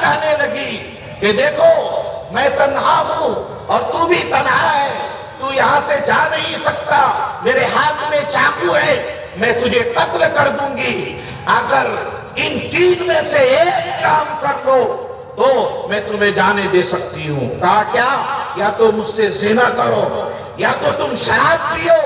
کہنے لگی کہ دیکھو میں تنہا ہوں اور تو بھی تنہا ہے، تو یہاں سے جا نہیں سکتا، میرے ہاتھ میں چاقو ہے، میں تجھے قتل کر دوں گی، اگر ان تین میں سے ایک کام کر لو تو میں تمہیں جانے دے سکتی ہوں۔ کہا کیا؟ یا تو مجھ سے زنا کرو، یا تو تم شراب پیو،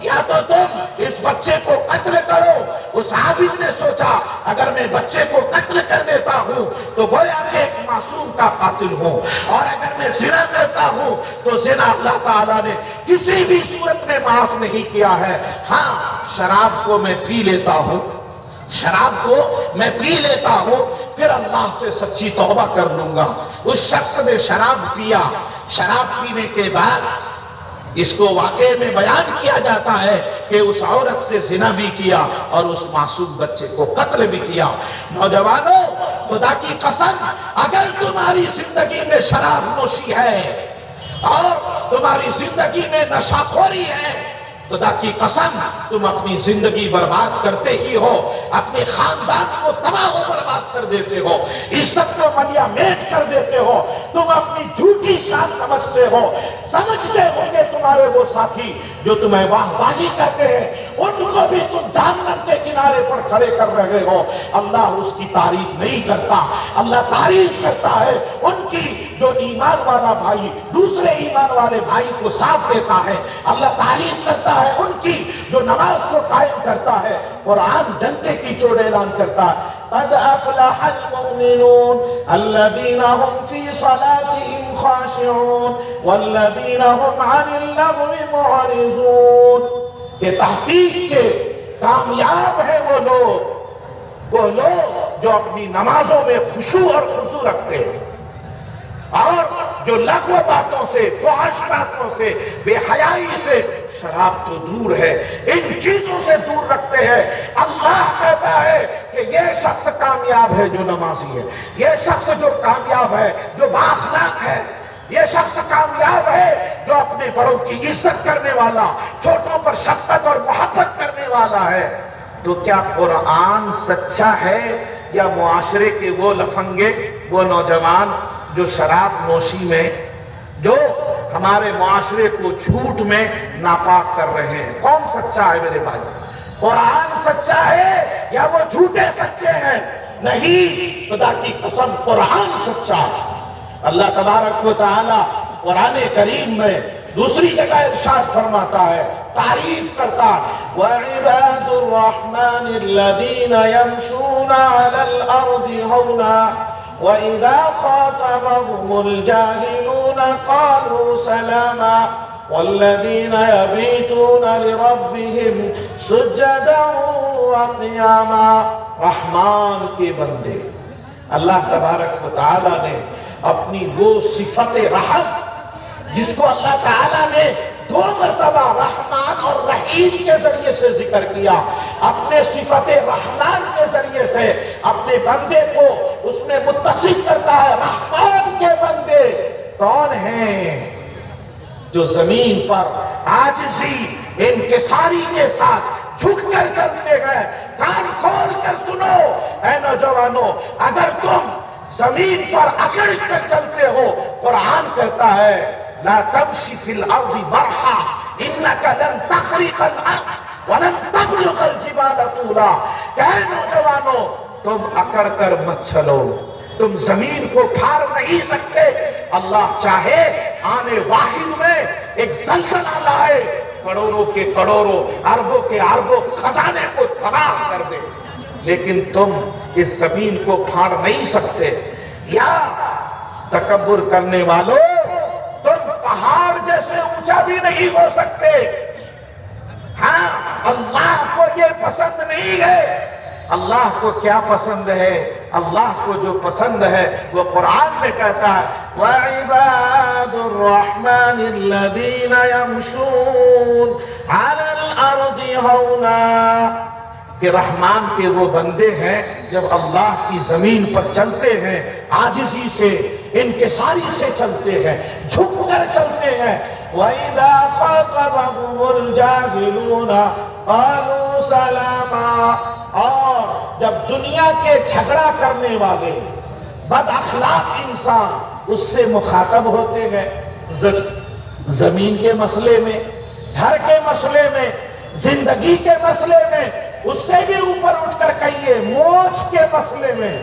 یا تو تم اس بچے کو قتل کرو۔ اس عابد نے سوچا اگر میں بچے کو قتل کر دیتا ہوں تو گویا کہ ایک معصوم کا قاتل ہوں، اور اگر میں زنا کرتا ہوں تو زنا اللہ تعالیٰ نے کسی بھی صورت میں معاف نہیں کیا ہے۔ ہاں شراب کو میں پی لیتا ہوں، شراب کو میں پی لیتا ہوں، پھر اللہ سے سچی توبہ کر لوں گا۔ اس شخص نے شراب پیا، شراب پینے کے بعد اس کو واقعے میں بیان کیا جاتا ہے کہ اس عورت سے زنا بھی کیا اور اس معصوم بچے کو قتل بھی کیا۔ نوجوانوں، خدا کی قسم، اگر تمہاری زندگی میں شراب نوشی ہے اور تمہاری زندگی میں نشہ خوری ہے، خدا کی قسم تم اپنی زندگی برباد کرتے ہی ہو، اپنے خاندان کو تباہ و برباد کر دیتے ہو، عزت کو ملیا میٹ کر دیتے ہو، تم اپنی جھوٹی شان سمجھتے ہو۔ سمجھتے ہوں گے تمہارے وہ ساتھی جو تمہیں واہ واہی کہتے ہیں، ان کو بھی تم جہنم کے کنارے پر کھڑے کر رہے ہو۔ اللہ اس کی تعریف نہیں کرتا، اللہ تعریف کرتا ہے ان کی جو ایمان والا بھائی دوسرے ایمان والے بھائی کو ساتھ دیتا ہے۔ اللہ تعریف کرتا ہے ان کی جو نماز کو قائم کرتا ہے۔ قرآن ڈنڈے کی چوٹ اعلان کرتا ہے، قد افلح المؤمنون الذين هم في صلاتهم خاشعون والذين هم عن اللغو معرضون، کہ تحقیق کے کامیاب ہیں وہ لوگ جو اپنی نمازوں میں خشوع اور خضوع رکھتے ہیں اور جو لغو باتوں سے، فحش باتوں سے، بے حیائی سے، شراب تو دور ہے، ان چیزوں سے دور رکھتے ہیں۔ اللہ کہتا ہے کہ یہ شخص کامیاب ہے جو نمازی ہے، یہ شخص جو کامیاب ہے جو بااخلاق ہے، یہ شخص کامیاب ہے جو اپنے بڑوں کی عزت کرنے والا، چھوٹوں پر شفقت اور محبت کرنے والا ہے۔ تو کیا قرآن سچا ہے یا معاشرے کے وہ لفنگے، وہ نوجوان جو شراب نوشی میں، جو ہمارے معاشرے کو جھوٹ میں ناپاک کر رہے ہیں؟ کون سچا ہے میرے بھائی؟ قرآن سچا ہے یا وہ جھوٹے سچے ہیں؟ نہیں، خدا کی قسم قرآن سچا ہے۔ اللہ تبارک و تعالی قرآن کریم میں دوسری جگہ ارشاد فرماتا ہے، تعریف کرتا، وَعِبَادُ الرَّحْمَنِ الَّذِينَ يَمْشُونَ عَلَى الْأَرْضِ هَوْنًا وَإِذَا خَاطَبَهُمُ الْجَاهِلُونَ قَالُوا سَلَامًا وَالَّذِينَ يَبِيتُونَ لِرَبِّهِمْ سُجَّدًا وَقِيَامًا۔ رحمان کے بندے، اللہ تبارک و تعالی نے اپنی وہ صفت رحم جس کو اللہ تعالیٰ نے دو مرتبہ رحمان اور رحیم کے ذریعے سے ذکر کیا، اپنے صفت رحمان کے ذریعے سے اپنے بندے کو اس میں متصف کرتا ہے۔ رحمان کے بندے کون ہیں؟ جو زمین پر عاجزی، انکساری کے ساتھ جھک کر چلتے ہیں۔ کان کھول کر سنو اے نوجوانوں، اگر تم زمین پر اکڑ کر چلتے ہو، قرآن کہتا ہے لا تمشی فی الارض مرحا انکا لن تخرق الارض ولن تبلغ الجبال طولا۔ کہ نوجوانوں تم اکڑ کر مت چلو، تم زمین کو پھاڑ نہیں سکتے۔ اللہ چاہے آنے واحد میں ایک زلزلہ لائے، کروڑوں کے کروڑوں، اربوں کے اربوں خزانے کو تباہ کر دے، لیکن تم اس زمین کو پھاڑ نہیں سکتے۔ یا تکبر کرنے والوں، تم پہاڑ جیسے اونچا بھی نہیں ہو سکتے۔ ہاں، اللہ کو یہ پسند نہیں ہے۔ اللہ کو کیا پسند ہے؟ اللہ کو جو پسند ہے وہ قرآن میں کہتا ہے وَعِبَادُ الرَّحْمَنِ الَّذِينَ يَمْشُونَ عَلَى الْأَرْضِ هَوْنًا، کہ رحمان کے وہ بندے ہیں جب اللہ کی زمین پر چلتے ہیں عاجزی سے، انکساری سے چلتے ہیں، جھک کر چلتے ہیں۔ وَإِذَا خَاطَبَهُمُ الْجَاهِلُونَ قَالُوا سَلَامًا، اور جب دنیا کے جھگڑا کرنے والے، بد اخلاق انسان اس سے مخاطب ہوتے گئے، زمین کے مسئلے میں، گھر کے مسئلے میں، زندگی کے مسئلے میں، اس سے بھی اوپر اٹھ کر کہیے موج کے مسئلے میں،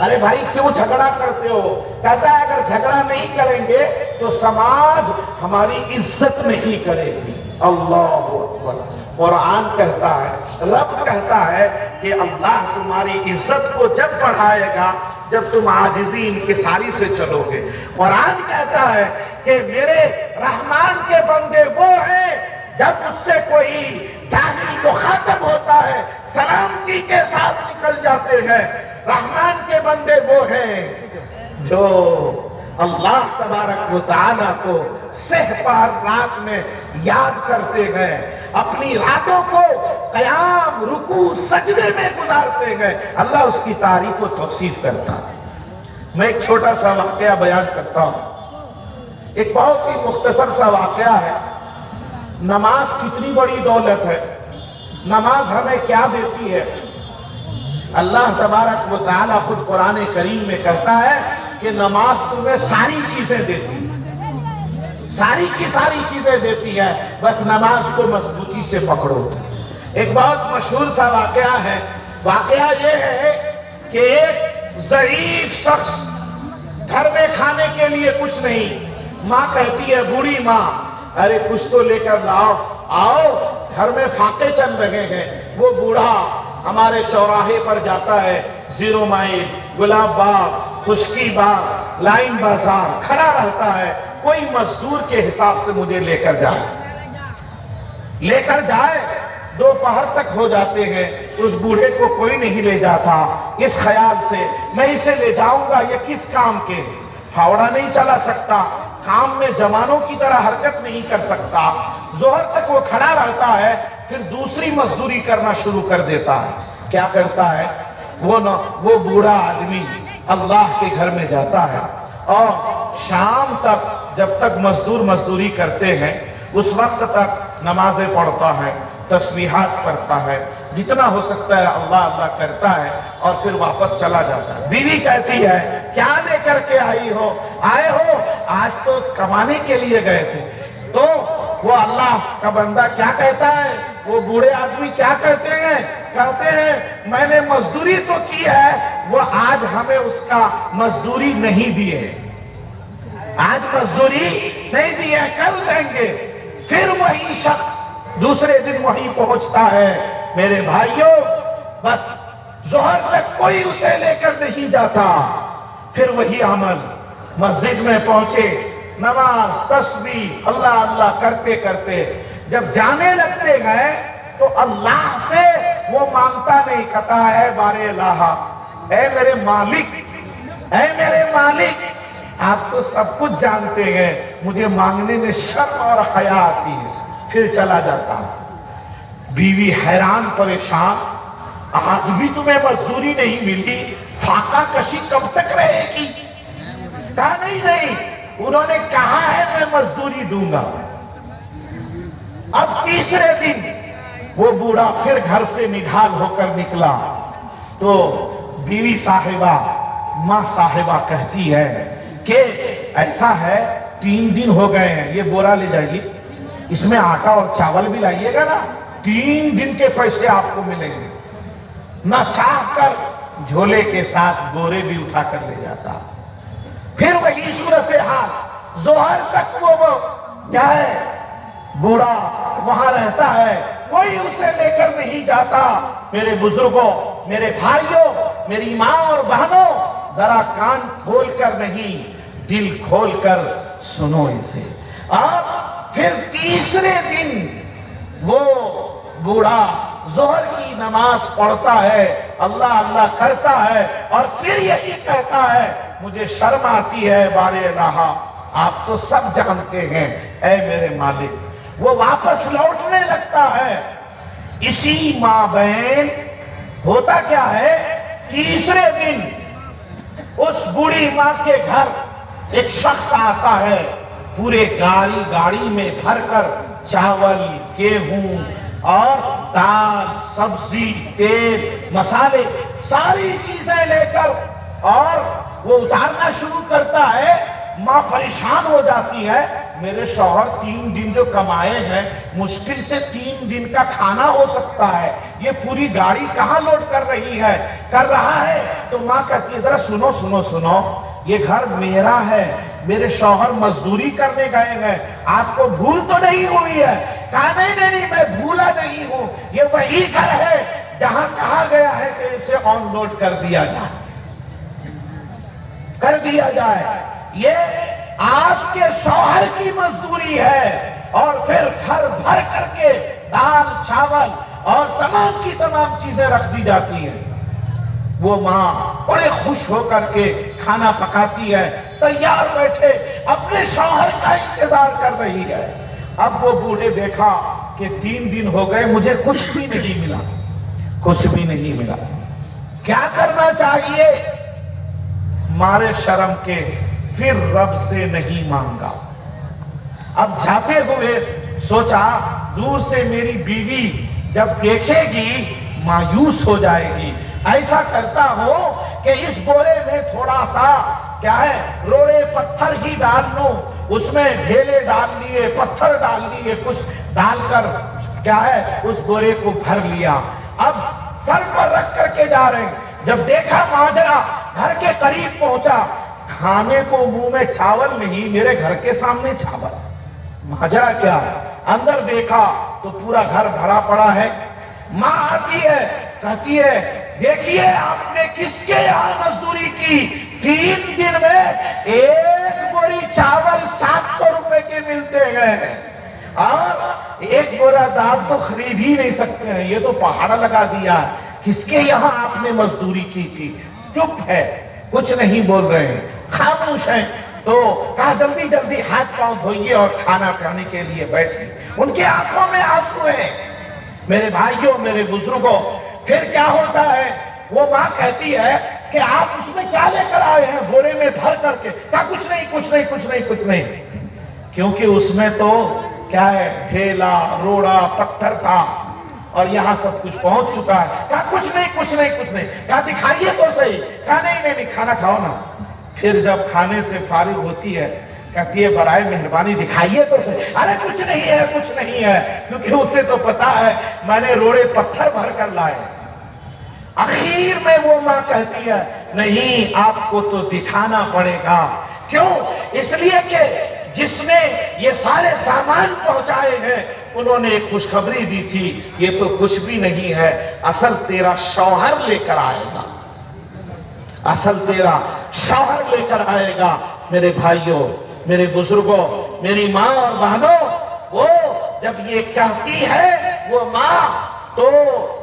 ارے بھائی کیوں جھگڑا کرتے ہو؟ کہتا ہے اگر جھگڑا نہیں کریں گے تو سماج ہماری عزت نہیں کرے گی۔ اللہ اکبر۔ قرآن کہتا ہے، رب کہتا ہے کہ اللہ تمہاری عزت کو جب بڑھائے گا جب تم عاجزی انکساری سے چلو گے۔ قرآن کہتا ہے کہ میرے رحمان کے بندے وہ ہیں جب اس سے کوئی جاہل مخاطب ہوتا ہے سلامتی کے ساتھ نکل جاتے ہیں۔ رحمان کے بندے وہ ہیں جو اللہ تبارک و تعالیٰ کو سہ پار رات میں یاد کرتے گئے، اپنی راتوں کو قیام، رکوع، سجدے میں گزارتے گئے، اللہ اس کی تعریف و توصیف کرتا ہے۔ میں ایک چھوٹا سا واقعہ بیان کرتا ہوں، ایک بہت ہی مختصر سا واقعہ ہے۔ نماز کتنی بڑی دولت ہے، نماز ہمیں کیا دیتی ہے؟ اللہ تبارک و تعالیٰ خود قرآن کریم میں کہتا ہے کہ نماز تمہیں ساری چیزیں دیتی ہے، ساری کی ساری چیزیں دیتی ہے، بس نماز کو مضبوطی سے پکڑو۔ ایک بہت مشہور سا واقعہ ہے، واقعہ یہ ہے کہ ایک ضعیف شخص، گھر میں کھانے کے لیے کچھ نہیں، ماں کہتی ہے، بوڑھی ماں، ارے کچھ تو لے کر لاؤ، آؤ گھر میں فاقے چل رہے ہیں۔ وہ بوڑھا ہمارے چوراہے پر جاتا ہے، زیرو مائل، گلاب باغ، خشکی باغ، لائن بازار کھڑا رہتا ہے، کوئی مزدور کے حساب سے مجھے لے کر جائے۔ دوپہر تک ہو جاتے ہیں، اس بوڑھے کو کوئی نہیں لے جاتا، اس خیال سے میں اسے لے جاؤں گا، یہ کس کام کے؟ پھاوڑا نہیں چلا سکتا، کام میں جوانوں کی طرح حرکت نہیں کر سکتا۔ ظہر تک وہ کھڑا رہتا ہے، پھر دوسری مزدوری کرنا شروع کر دیتا ہے۔ کیا کرتا ہے وہ بوڑھا آدمی؟ اللہ کے گھر میں جاتا ہے اور شام تک جب تک مزدوری کرتے ہیں اس وقت تک نمازیں پڑھتا ہے، تسبیحات پڑھتا ہے، جتنا ہو سکتا ہے اللہ اللہ کرتا ہے اور پھر واپس چلا جاتا ہے۔ بیوی کہتی ہے، کیا لے کر کے آئے ہو؟ آج تو کمانے کے لیے گئے تھے۔ تو وہ اللہ کا بندہ کیا کہتا ہے؟ وہ بوڑھے آدمی کیا کہتے ہیں؟ کہتے ہیں میں نے مزدوری تو کی ہے، وہ آج ہمیں اس کا مزدوری نہیں دیے، آج مزدوری نہیں دیے، کل دیں گے۔ پھر وہی شخص دوسرے دن وہیں پہنچتا ہے۔ میرے بھائیوں، بس ظہر تک کوئی اسے لے کر نہیں جاتا، پھر وہی عمل، مسجد میں پہنچے، نماز، تسبیح، اللہ اللہ کرتے کرتے جب جانے لگتے گئے تو اللہ سے وہ مانگتا نہیں، کہتا ہے بارے الہ، اے میرے مالک، آپ تو سب کچھ جانتے ہیں، مجھے مانگنے میں شرم اور حیا آتی ہے، پھر چلا جاتا۔ بیوی حیران پریشان، آج بھی تمہیں مزدوری نہیں ملی، فاقہ کشی کب تک رہے گی؟ کہا نہیں، انہوں نے کہا ہے میں مزدوری دوں گا۔ اب تیسرے دن وہ بوڑھا پھر گھر سے نڈھال ہو کر نکلا تو بیوی صاحبہ، ماں صاحبہ کہتی ہے کہ ایسا ہے 3 دن ہو گئے ہیں، یہ بورا لے جائیے، اس میں آٹا اور چاول بھی لائیے گا نا، 3 دن کے پیسے آپ کو ملیں گے۔ نہ چاہ کر جھولے کے ساتھ بورے بھی اٹھا کر لے جاتا۔ پھر وہی صورتحال، ظہر تک وہ کیا ہے، بوڑھا وہاں رہتا ہے، کوئی اسے لے کر نہیں جاتا۔ میرے بزرگوں، میرے بھائیوں، میری ماں اور بہنوں، ذرا کان کھول کر نہیں، دل کھول کر سنو اسے۔ اب پھر تیسرے دن وہ بوڑھا ظہر کی نماز پڑھتا ہے، اللہ اللہ کرتا ہے اور پھر یہی کہتا ہے مجھے شرم آتی ہے بارے الہ، آپ تو سب جانتے ہیں اے میرے مالک۔ وہ واپس لوٹنے لگتا ہے۔ اسی مابین ہوتا کیا ہے، تیسرے دن اس بوڑھی ماں کے گھر ایک شخص آتا ہے، پورے گاڑی میں بھر کر چاول، گیہوں اور دال، سبزی، تیل، مسالے، ساری چیزیں لے کر اور وہ اتارنا شروع کرتا ہے، ماں پریشان ہو جاتی ہے، میرے شوہر 3 دن جو کمائے ہیں مشکل سے 3 دن کا کھانا ہو سکتا ہے، یہ پوری گاڑی کہاں لوڈ کر رہا ہے۔ تو ماں کہتی ہے ذرا سنو سنو سنو، یہ گھر میرا ہے، میرے شوہر مزدوری کرنے گئے ہیں، آپ کو بھول تو نہیں ہوئی ہے؟ کہا نہیں، میں بھولا نہیں ہوں، یہ وہی گھر ہے جہاں کہا گیا ہے کہ اسے آن لوڈ کر دیا جائے، یہ آپ کے شوہر کی مزدوری ہے۔ اور پھر گھر بھر کر کے دال چاول اور تمام کی تمام چیزیں رکھ دی جاتی ہیں۔ وہ ماں بڑے خوش ہو کر کے کھانا پکاتی ہے، تیار بیٹھے اپنے شوہر کا انتظار کر رہی ہے۔ اب وہ بوڑھے دیکھا کہ 3 دن ہو گئے، مجھے کچھ بھی نہیں ملا، کیا کرنا چاہیے؟ مارے شرم کے پھر رب سے نہیں مانگا۔ اب جاتے ہوئے سوچا دور سے میری بیوی جب دیکھے گی مایوس ہو جائے گی، ایسا کرتا ہوں کہ اس بورے میں تھوڑا سا روڑے پتھر ہی ڈال لوں، اس میں ڈھیلے ڈال لیے، پتھر ڈال لیے، کچھ ڈال کر اس بورے کو بھر لیا۔ اب سر پر رکھ کر کے جا رہے ہیں، جب دیکھا ماجرا گھر کے قریب پہنچا، کھانے کو منہ میں چاول نہیں، میرے گھر کے سامنے چاول، ماجرا کیا ہے؟ اندر دیکھا تو پورا گھر بھرا پڑا ہے۔ ماں آتی ہے، کہتی ہے دیکھیے آپ نے کس کے یہاں مزدوری کی، 3 دن میں 1 بوری چاول 700 روپے کے ملتے ہیں، اور 1 بورا دال تو خرید ہی نہیں سکتے ہیں، یہ تو پہاڑا لگا دیا ہے، کس کے یہاں آپ نے مزدوری کی تھی؟ چپ ہے، کچھ نہیں بول رہے ہیں، خاموش ہیں۔ تو کہا جلدی جلدی ہاتھ پاؤں دھوئیے اور کھانا کھانے کے لیے بیٹھیے۔ ان کے آنکھوں میں آنسو ہیں۔ میرے بھائیوں، میرے بزرگوں، پھر کیا ہوتا ہے؟ وہ ماں کہتی ہے کہ آپ اس میں کیا لے کر آئے ہیں بورے میں بھر کر کے؟ کہا کچھ نہیں، کیونکہ اس میں تو کیا ہے، ڈھیلا روڑا پتھر تھا اور یہاں سب کچھ پہنچ چکا ہے۔ کہا کچھ نہیں۔ کہا دکھائیے تو صحیح۔ کہا نہیں، کھانا کھاؤ نا۔ پھر جب کھانے سے فارغ ہوتی ہے کہتی ہے برائے مہربانی دکھائیے تو صحیح۔ ارے کچھ نہیں ہے، کیونکہ اسے تو پتا ہے میں نے روڑے پتھر بھر کر لائے۔ اخیر میں وہ ماں کہتی ہے نہیں، آپ کو تو دکھانا پڑے گا۔ کیوں؟ اس لیے کہ جس نے یہ سارے سامان پہنچائے ہیں انہوں نے ایک خوشخبری دی تھی، یہ تو کچھ بھی نہیں ہے، اصل تیرا شوہر لے کر آئے گا۔ میرے بھائیوں، میرے بزرگوں، میری ماں اور بہنوں، وہ جب یہ کہتی ہے وہ ماں تو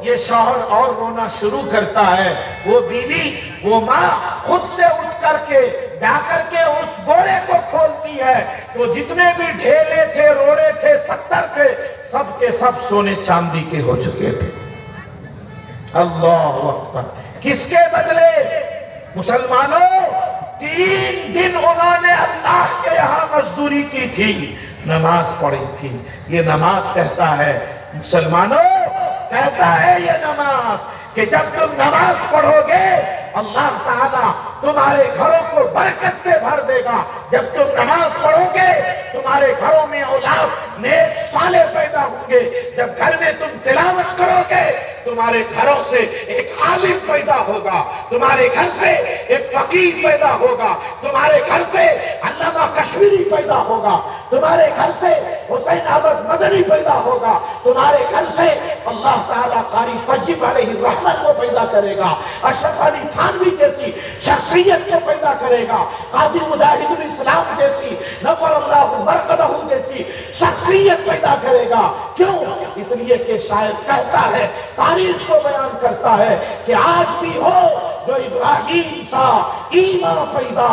یہ شوہر اور رونا شروع کرتا ہے۔ وہ بیوی، وہ ماں خود سے اٹھ کر کے جا کر کے اس بورے کو کھولتی ہے تو جتنے بھی ڈھیلے تھے، روڑے تھے، پتھر تھے، سب کے سب سونے چاندی کے ہو چکے تھے۔ اللہ اکبر۔ کس کے بدلے؟ مسلمانوں، 3 دن انہوں نے اللہ کے یہاں مزدوری کی تھی، نماز پڑھی تھی۔ یہ نماز کہتا ہے، مسلمانوں کہتا ہے یہ نماز کہ جب تم نماز پڑھو گے اللہ تعالیٰ تمہارے گھروں کو برکت سے بھر دے گا۔ جب تم نماز پڑھو گے تمہارے گھروں میں اولاد نیک صالح پیدا ہوں گے۔ جب گھر میں تم تلاوت کرو گے تمہارے گھروں سے ایک عالم پیدا ہوگا، تمہارے گھر سے ایک فقیر پیدا ہوگا، تمہارے گھر سے علامہ کشمیری پیدا ہوگا، تمہارے گھر سے حسین احمد مدنی پیدا ہوگا، تمہارے گھر سے اللہ تعالیٰ قاری طیب علیہ الرحمت کو پیدا کرے گا، اشرف علی تھانوی جیسی شخصیت کو پیدا کرے گا، قاضی مجاہد الاسلام جیسی، نفر اللہ مرقدہ جیسی شخصیت پیدا کرے گا۔ کیوں؟ اس لیے کہ شاعر کہتا ہے، تاریخ کو بیان کرتا ہے کہ آج بھی ہو جو ابراہیم سا ایمان پیدا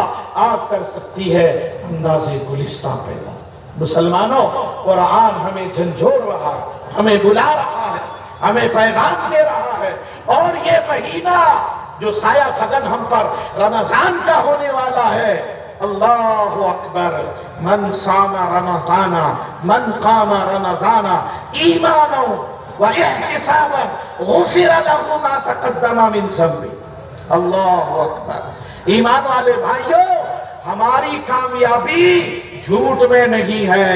آپ کر سکتی ہے انداز گلستہ پیدا۔ مسلمانوں، قرآن ہمیں جھنجھوڑ رہا ہے، ہمیں بلا رہا ہے، ہمیں پیغام دے رہا ہے، اور یہ مہینہ جو سایہ فگن ہم پر رمضان کا ہونے والا ہے، اللہ اکبر، من صام رمضان من قام رمضان ایمانا واحتسابا غفر له ما تقدم من ذنبه۔ اللہ اکبر۔ ایمان والے بھائیوں، ہماری کامیابی جھوٹ میں نہیں ہے،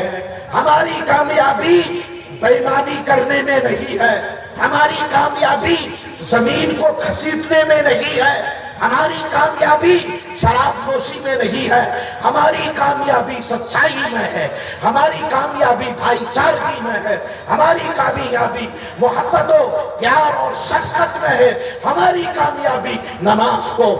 ہماری کامیابی بے ایمانی کرنے میں نہیں ہے، ہماری کامیابی زمین کو گھسیٹنے میں نہیں ہے، ہماری کامیابی شراب نوشی میں نہیں ہے، ہماری کامیابی سچائی میں ہے، ہماری کامیابی بھائی چارگی میں ہے، ہماری کامیابی محبت و پیار اور شفقت میں ہے، ہماری کامیابی نماز کو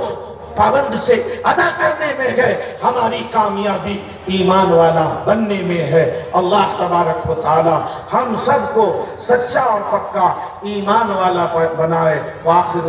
پابند سے ادا کرنے میں ہے، ہماری کامیابی ایمان والا بننے میں ہے۔ اللہ تبارک و تعالی ہم سب کو سچا اور پکا ایمان والا بنائے۔ وآخر